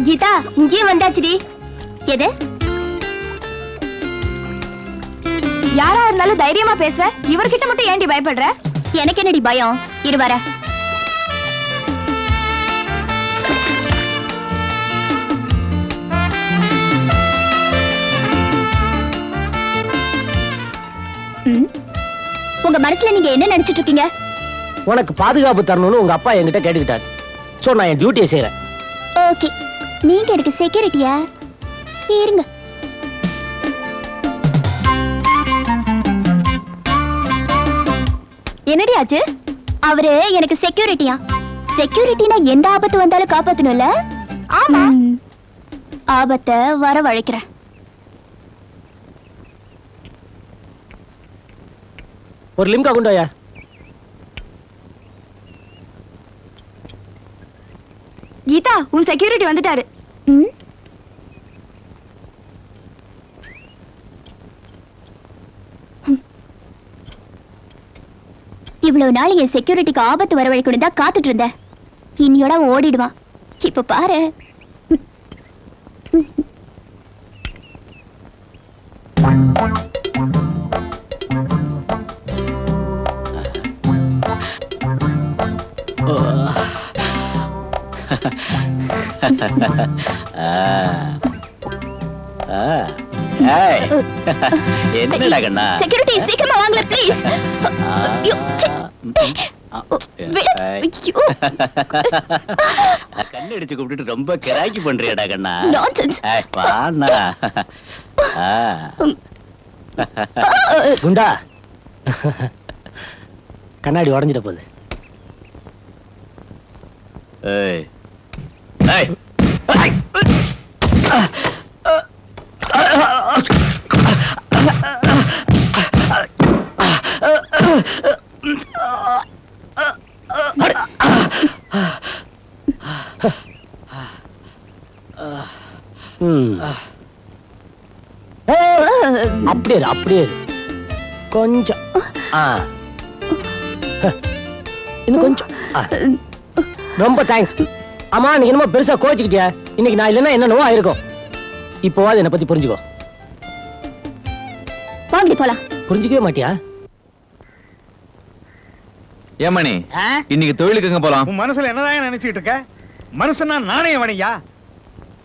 கீதா இங்கேயே வந்தாச்சுடி. எது? யாரா இருந்தாலும் தைரியமா பேசுவ, இவர்கிட்ட மட்டும் ஏன்டி பயப்படுற? எனக்கு என்னடி பயம், இரு வர. உங்க மனசுல நீங்க என்ன நினைச்சிட்டு இருக்கீங்க? உனக்கு பாதுகாப்பு தரணும்னு உங்க அப்பா என்கிட்ட கேட்டுக்கிட்டாரு. சோ நான் என் டியூட்டியை செய்யறேன். ஓகே, நீங்க எனக்கு செக்யூரிட்டியா? இருங்க. என்னடி ஆச்சு? அவரு எனக்கு செக்யூரிட்டியா? செக்யூரிட்டினா எந்த ஆபத்து வந்தாலும் காப்பாத்தணும்ல? ஆமா. ஆபத்தை வரவழைக்கிறேன். ஒரு லிம்கா கொண்டு வாயா. கீதா, உன் செக்யூரிட்டி வந்துட்டாரு. இவ்வளவு நாள் என் செக்யூரிட்டிக்கு ஆபத்து வரவழைக்கணும் தான் காத்துட்டு இருந்தேன். இன்னியோட ஓடிடுவான். இப்ப பாரு. என்னடா கண்ணா? செக்யூரிட்டி சீக்கிரமா வாங்கல ப்ளீஸ். கண்ணு அடிச்சு கூப்பிட்டு ரொம்ப கிராக்கி பண்றியடா கண்ணா. நான்சென்ஸ். வாண்ணா. குண்டா, கண்ணாடி உடைஞ்சிட போகுது. ஏய் ஏய் அப்படியே அப்படியே கொஞ்சம் இன்னும் கொஞ்சம். ரொம்ப தேங்க்ஸ். ஆமா, நீ என்னமோ பெருசா கோச்சுக்கிட்டியா? இன்னைக்கு நான் இல்லைன்னா என்ன நோவா இருக்கும். இப்போவாது என்னை பத்தி புரிஞ்சுக்கோ. வாங்கி போலாம். புரிஞ்சுக்கவே மாட்டியா? ஏமணி, இன்னைக்கு தொழிலுக்கு எங்க போலாம்? உன் மனசுல என்னதான் நினைச்சிட்டு இருக்க? மனுஷனா நாணயவனையா?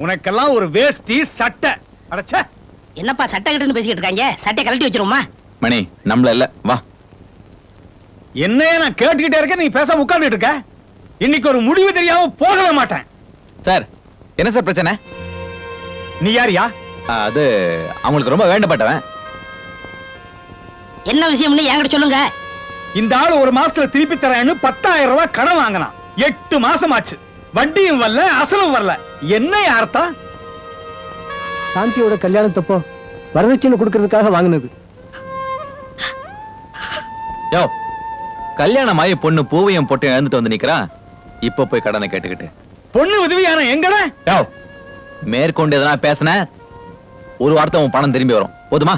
உனக்கெல்லாம் ஒரு வேஷ்டி சட்டை. அடச்சே, என்னப்பா சட்டை கட்டுன்னு பேசிக்கிட்டு இருக்காங்க? சட்டை கழட்டி வச்சிருமா? மணி, நம்மள இல்ல, வா. என்னைய நான் கேட்டுக்கிட்டே இருக்க, நீ பேசாம உட்கார்ந்துட்டு இருக்க. இன்னைக்கு ஒரு முடிவு தெரியாம போகவே மாட்டேன். சார், என்ன சார் பிரச்சனை? நீ யாரியா? அது அவங்களுக்கு ரொம்ப வேண்டப்பட்டவன். என்ன விஷயம்னு என்கிட்ட சொல்லுங்க. இந்த ஆளு ஒரு மாசத்துல திருப்பி தரேன்னு 10,000 ரூபாய் கடன் வாங்கினான். 8 மாசம் ஆச்சு. வட்டியும் வரல, அசலும் வரல. என்ன அர்த்தம்? சாந்தியோட கல்யாணத்தப்போ வரதட்சணை கொடுக்கறதுக்காக வாங்கினது. யோ, கல்யாணம் ஆகி பொண்ணு பூவையும் போட்டு எழுந்துட்டு வந்து நிக்கிறா. இப்ப போய் கடனை கேட்டுக்கிட்டு பொண்ணு உதவியான எங்கடா? யோ, மேற்கொண்டு எதனா பேசின ஒரு வார்த்தை உன் பணம் திரும்பி வரும். போதுமா?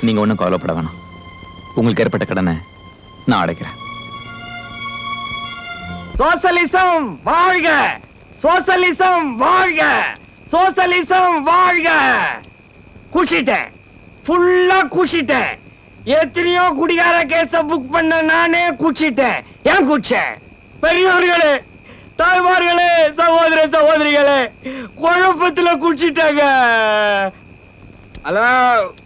நீங்க ஒண்ணும் கவலைப்பட வேணாம். உங்களுக்கு ஏற்பட்ட கடனை நான் அடைக்கிறேன். சோசலிசம் வாழ்க! சோசலிசம் வாழ்க! சோசலிசம் வாழ்க! குஷிட்டேன், ஃபுல்லா குஷிட்டேன். எத்தனையோ குடிகார கேஸ புக் பண்ண நானே குடிச்சிட்டேன். ஏன் குடிச்சேன்? பெரியோர்களே, தாய்மார்களே, சகோதர சகோதரிகளே, குழப்பத்துல குடிச்சிட்டாங்க. ஹலோ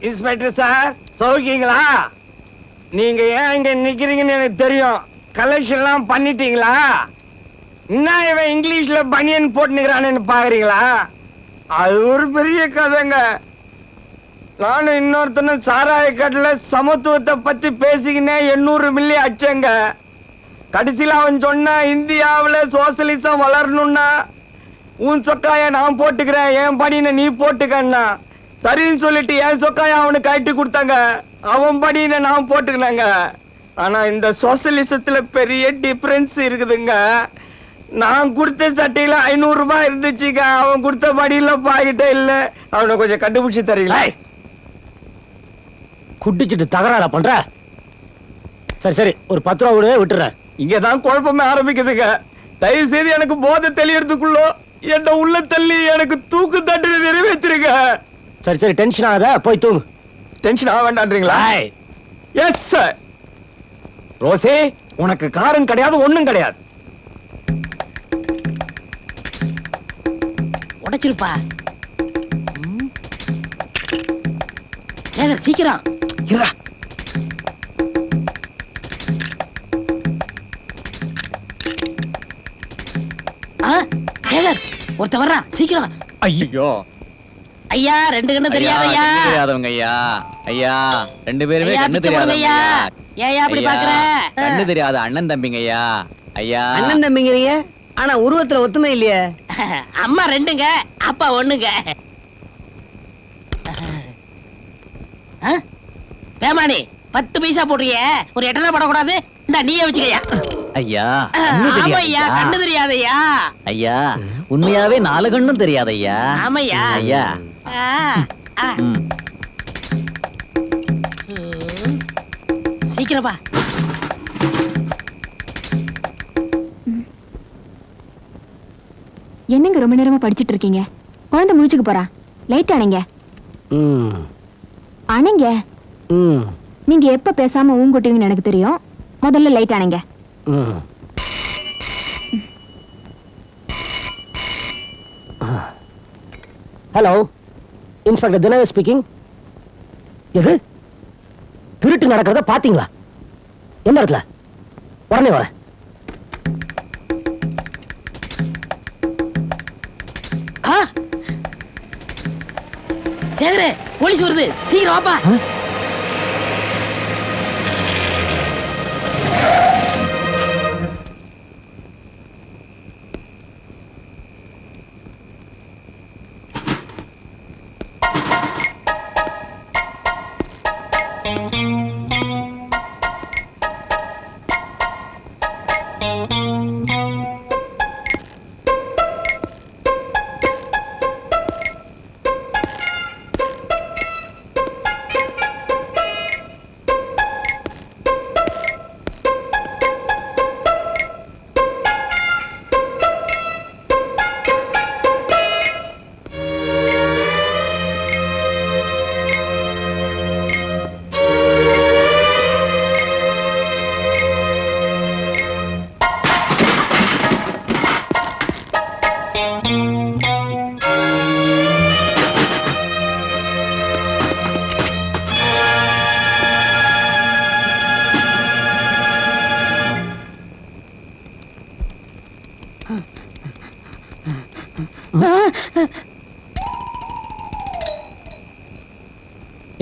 இன்ஸ்பெக்டர் சார், சௌக்கியங்களா? நீங்க ஏன் இங்க நிக்கிறீங்கன்னு எனக்கு தெரியும். கலெக்ஷன் எல்லாம் பண்ணிட்டீங்களா? என்ன இவன் இங்கிலீஷ்ல பனியன் போட்டுக்கிறான்னு பாக்குறீங்களா? அது ஒரு பெரிய கதைங்க. நானும் இன்னொருத்தனும் சாராய கடையில சமத்துவத்தை பத்தி பேசிக்கினே 800 மில்லி அடிச்சேங்க. கடைசியில அவன் சொன்ன, இந்தியாவுல சோசியலிசம் வளரணும்னா உன் சொக்காய நான் போட்டுக்கிறேன், என் படினை நீ போட்டுக்கன்னா. சரின்னு சொல்லிட்டு என் சொக்காய அவனுக்கு கட்டி கொடுத்தாங்க. அவன் படினை நான் போட்டுக்கினாங்க. ஆனா இந்த சோசியலிசத்துல பெரிய டிஃபரன்ஸ் இருக்குதுங்க. நான் கொடுத்த சட்டையில 500 ரூபாய் இருந்துச்சுங்க. அவன் கொடுத்த படியில பாக்கிட்டே இல்ல. அவனை கொஞ்சம் கண்டுபிடிச்சு தரீங்களா? குடிச்சிட்டு தகராறா பண்ற? சரி சரி, ஒரு 10 ரூபா விட்டுறேன். இங்கதான் குழப்பமே ஆரம்பிக்குதுங்க. தயவு செய்து எனக்கு போதை தெளியறதுக்குள்ள என்ன உள்ள தள்ளி எனக்கு தூக்கு தண்டனை நிறைவேற்றிருங்க. சரி சரி டென்ஷன் ஆகாத, போய் தூங்கு. டென்ஷன் ஆக வேண்டான்றீங்களா? Yes sir. ரோசே, உனக்கு காரம் கிடையாது, ஒண்ணும் கிடையாது. உடைச்சிருப்பா. சேகர் சீக்கிரம். இருடா. சேகர் ஒருத்த வர்றான், சீக்கிரம். ஐயோ ஐயா, ரெண்டு கண்ணு தெரியாதையா? தெரியாதவங்க ஐயா. ஐயா, ரெண்டு பேருமே ஐயா, கண்ணு பிச்சை தெரியாதவங்க போடுங்க ஐயா. ஐயா. ஏயா அப்படி ஐயா, பாக்குற? கண்ணு தெரியாத அண்ணன் தம்பிங்க ஐயா. ஐயா, அண்ணன் தம்பிங்கிறீங்க, ஆனா உருவத்துல ஒத்துமை இல்லையே. அம்மா ரெண்டுங்க, அப்பா ஒண்ணுங்க. பேமானி 10 பைசா போடுறிய, ஒரு 8 போடக்கூடாது? இந்த நீயே வச்சுக்கயா. ஐயா, கண்ணு ஆமா ஐயா, தெரியாதய்யா. கண்ணு தெரியாதையா? ஐயா, உண்மையாவே 4 கண்ணும் தெரியாது ஐயா. ஆமையா. ஐயா. ம். சீக்கிரம் வா. என்னங்க ரொம்ப நேரமா படிச்சிட்டு இருக்கீங்க? குழந்தை முழிச்சுக்க போறா. லைட் அணைங்க. ம் அணைங்க. ம் நீங்க எப்ப பேசாம ஊங்குட்டீங்கன்னு எனக்கு தெரியும். முதல்ல லைட் அணைங்க. ம். Hello, inspector Dinakar speaking. எது திருட்டு நடக்கிறத பாத்தீங்களா? எந்த இடத்துல? உடனே வரேன். சேகரே, போலீஸ் வருது, சீக்கிரம் வாப்பா.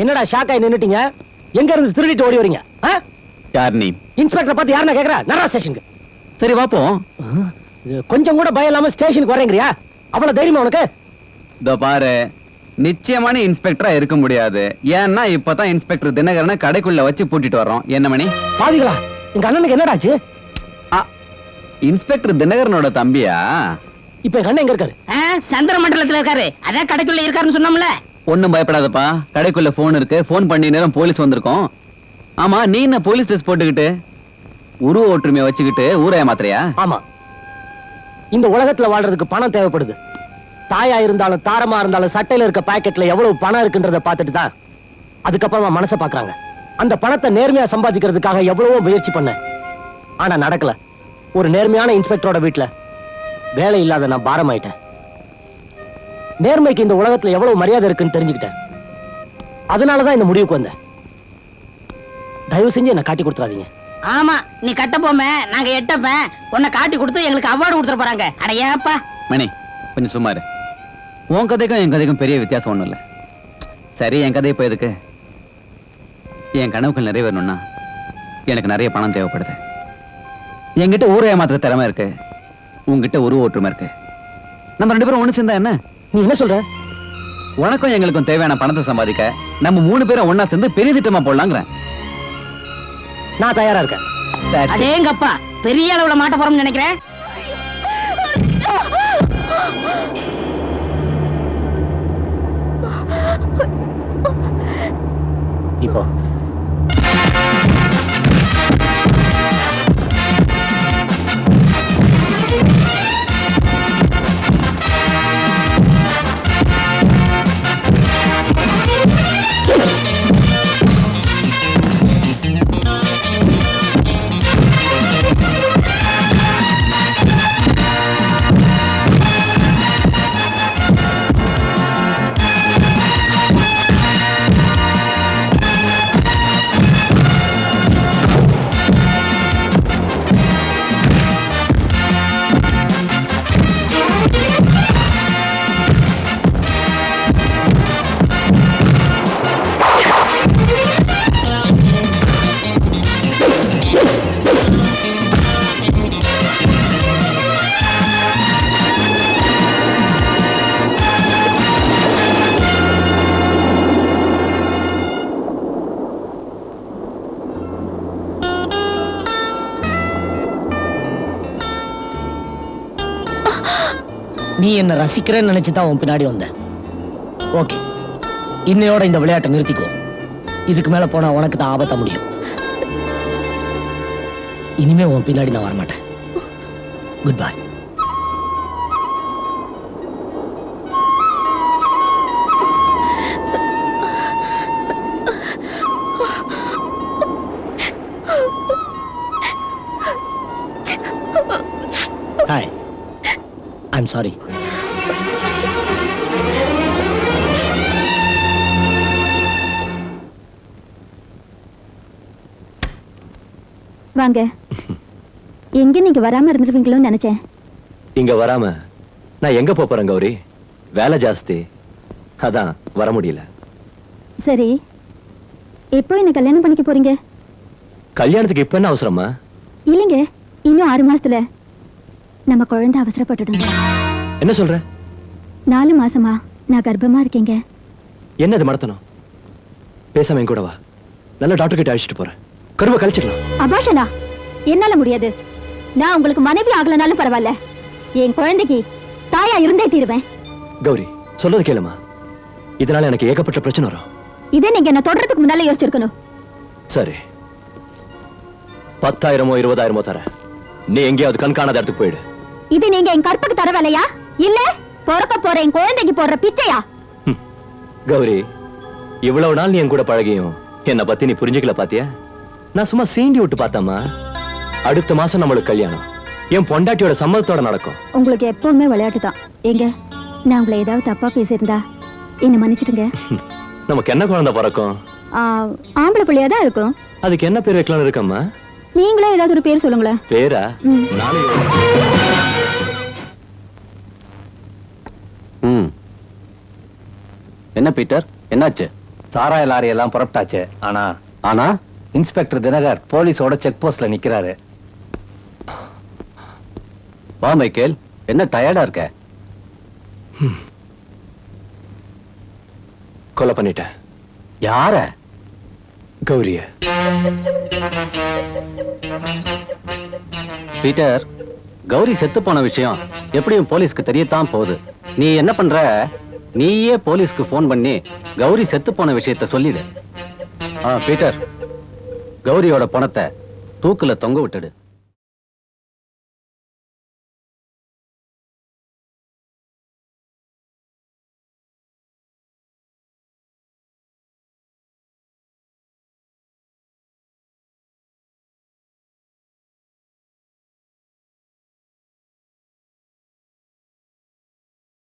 என்னடா ஷாக் ஆகி நின்னுட்டீங்க? எங்க இருந்து திருடிட்டு ஓடி வரீங்க? யார் நீ? இன்ஸ்பெக்டர் பார்த்து யாருன்னா கேக்குறா? நரா ஸ்டேஷனுக்கு. சரி வாப்போம். கொஞ்சம் கூட பயம் இல்லாம ஸ்டேஷனுக்கு வரேங்கறியா? அவ்வளவு தைரியமா உனக்கு? இதோ பாரு, நிச்சயமான இன்ஸ்பெக்டரா இருக்க முடியாது. ஏன்னா இப்பதான் இன்ஸ்பெக்டர் தினகரனை கடைக்குள்ள வச்சு பூட்டிட்டு வர்றோம். என்ன மணி? பாவிகளா, எங்க அண்ணனுக்கு என்னடாச்சு? இன்ஸ்பெக்டர் தினகரனோட தம்பியா? இப்ப எங்க அண்ணன் எங்க இருக்காரு? சந்திர மண்டலத்துல இருக்காரு. அதான் கடைக்குள்ள இருக்காருன்னு சொன்னோம்ல. ஒண்ணும் பயப்படாதப்பா, கடைக்குள்ள போன் இருக்கு. போன் பண்ணி நேரம் போலீஸ் வந்திருக்கோம். ஆமா, நீ என்ன போலீஸ் ட்ரெஸ் போட்டுக்கிட்டு உருவ ஒற்றுமையை வச்சுக்கிட்டு ஊரை ஏமாத்துறியா? ஆமா, இந்த உலகத்துல வாழ்றதுக்கு பணம் தேவைப்படுது. தாயா இருந்தாலும் தாரமா இருந்தாலும் சட்டையில இருக்க பாக்கெட்ல எவ்வளவு பணம் இருக்குன்றத பார்த்துட்டு தான் அதுக்கப்புறமா மனசை பாக்குறாங்க. அந்த பணத்தை நேர்மையா சம்பாதிக்கிறதுக்காக எவ்வளவோ முயற்சி பண்ண, ஆனா நடக்கல. ஒரு நேர்மையான இன்ஸ்பெக்டரோட வீட்டுல வேலை இல்லாத நான் பாரமாயிட்டேன். நேர்மைக்கு இந்த உலகத்துல எவ்வளவு மரியாதை இருக்குன்னு தெரிஞ்சுக்கிட்டேன். அதனாலதான் இந்த முடிவுக்கு வந்தேன். தயவு செஞ்சு என்ன காட்டி கொடுத்துறாதீங்க. ஆமா, நீ கட்ட போமே, நாங்க எட்டப்ப உன்னை காட்டி கொடுத்து எங்களுக்கு அவார்டு கொடுத்துட போறாங்க. அட ஏப்பா மணி, கொஞ்சம் சும்மா இரு. உன் கதைக்கும் என் கதைக்கும் பெரிய வித்தியாசம் ஒண்ணும் இல்ல. சரி, என் கதை இப்ப எதுக்கு? என் கனவுகள் நிறைவேறணும்னா எனக்கு நிறைய பணம் தேவைப்படுது. என்கிட்ட ஊரை ஏமாத்துற திறமை இருக்கு, உங்ககிட்ட உருவ ஒற்றுமை இருக்கு. நம்ம 2 பேரும் ஒண்ணு சேர்ந்தா என்ன? நீ என்ன சொல்ற? உனக்கும் எங்களுக்கும் தேவையான பணத்தை சம்பாதிக்க நம்ம 3 பேரும் ஒண்ணா சேர்ந்து பெரிய திட்டமா போடலாங்கிறேன். நான் தயாரா இருக்கேன். அடேங்கப்பா, பெரிய அளவுல மாட்ட போறோம்னு நினைக்கிறேன். இப்போ நீ என்ன ரசிக்கிறேன்னு நினைச்சுதான் உன் பின்னாடி வந்த. ஓகே, இன்னையோட இந்த விளையாட்டை நிறுத்திக்கோ. இதுக்கு மேல போனா உனக்கு தான் ஆபத்தா முடியும். இனிமே உன் பின்னாடி நான் வரமாட்டேன். Good bye. Hi. I'm sorry. வாங்க. எங்க நீங்க வராம இருந்துருவீங்களோன்னு நினைச்சேன். இங்க வராம நான் எங்க போறேன் கௌரி? வேலை ஜாஸ்தி, அதான் வர முடியல. சரி, எப்போ என்ன கல்யாணம் பண்ணிக்க போறீங்க? கல்யாணத்துக்கு இப்ப என்ன அவசரமா? இல்லைங்க, இன்னும் 6 மாசத்துல நம்ம குழந்தை அவசரப்பட்டுடுங்க. என்ன சொல்ற? 4 மாசமா நான் கர்ப்பமா இருக்கேங்க. என்னது மடத்தனம்? பேசாம என் கூட வா, நல்ல டாக்டர் கிட்ட அழைச்சிட்டு போறேன். கருவை கழிச்சிடலாம். அபாஷனா? என்னால முடியாது. நான் உங்களுக்கு மனைவி ஆகலனாலும் பரவாயில்ல, என் குழந்தைக்கு தாயா இருந்தே தீருவேன். கௌரி, சொல்றது கேளுமா. இதனால எனக்கு ஏகப்பட்ட பிரச்சனை வரும். இதே நீங்க என்ன தொடர்றதுக்கு முன்னால யோசிச்சிருக்கணும். சரி, 10,000 20,000 தரேன். நீ எங்கேயாவது கண்காணாத இடத்துக்கு போயிடு. இது நீங்க என் கற்புக்கு தர வேலையா இல்ல பொறக்க போற என் குழந்தைக்கு போடுற பிச்சையா? கௌரி, இவ்வளவு நாள் நீ என் கூட பழகியும் என்ன பத்தி நீ புரிஞ்சுக்கல பாத்தியா? நான் சும்மா சீண்டி விட்டு பார்த்தேம்மா. அடுத்த மாசம் நம்மளுக்கு கல்யாணம் என் பொண்டாட்டியோட சம்மதத்தோட நடக்கும். உங்களுக்கு எப்பவுமே விளையாட்டு தான். எங்க நான் உங்களை ஏதாவது தப்பா பேசியிருந்தா என்ன மன்னிச்சிடுங்க. நமக்கு என்ன குழந்தை பிறக்கும்? ஆம்பளை பிள்ளையா தான் இருக்கும். அதுக்கு என்ன பேர் வைக்கலாம்னு இருக்கம்மா? நீங்களே ஏதாவது ஒரு பேர் சொல்லுங்களேன். பேரா? ம். நானே என்ன பீட்டர், என்னாச்சு? சாராய லாரி எல்லாம் புறப்பட்டாச்சு. ஆனா இன்ஸ்பெக்டர் தினகர் போலீஸோட செக் போஸ்ட்ல நிக்கிறாரு. வா மைக்கேல், என்ன டயர்டா இருக்க? கொலை பண்ணிட்டேன். யார? கௌரிய. பீட்டர், கௌரி செத்து போன விஷயம் எப்படியும் போலீஸ்க்கு தெரியத்தான் போகுது. நீ என்ன பண்ற, நீயே போலீஸ்க்கு போன் பண்ணி கௌரி செத்து போன விஷயத்த சொல்லிடு. பீட்டர், கௌரியோட பணத்தை தூக்குல தொங்க விட்டுடு.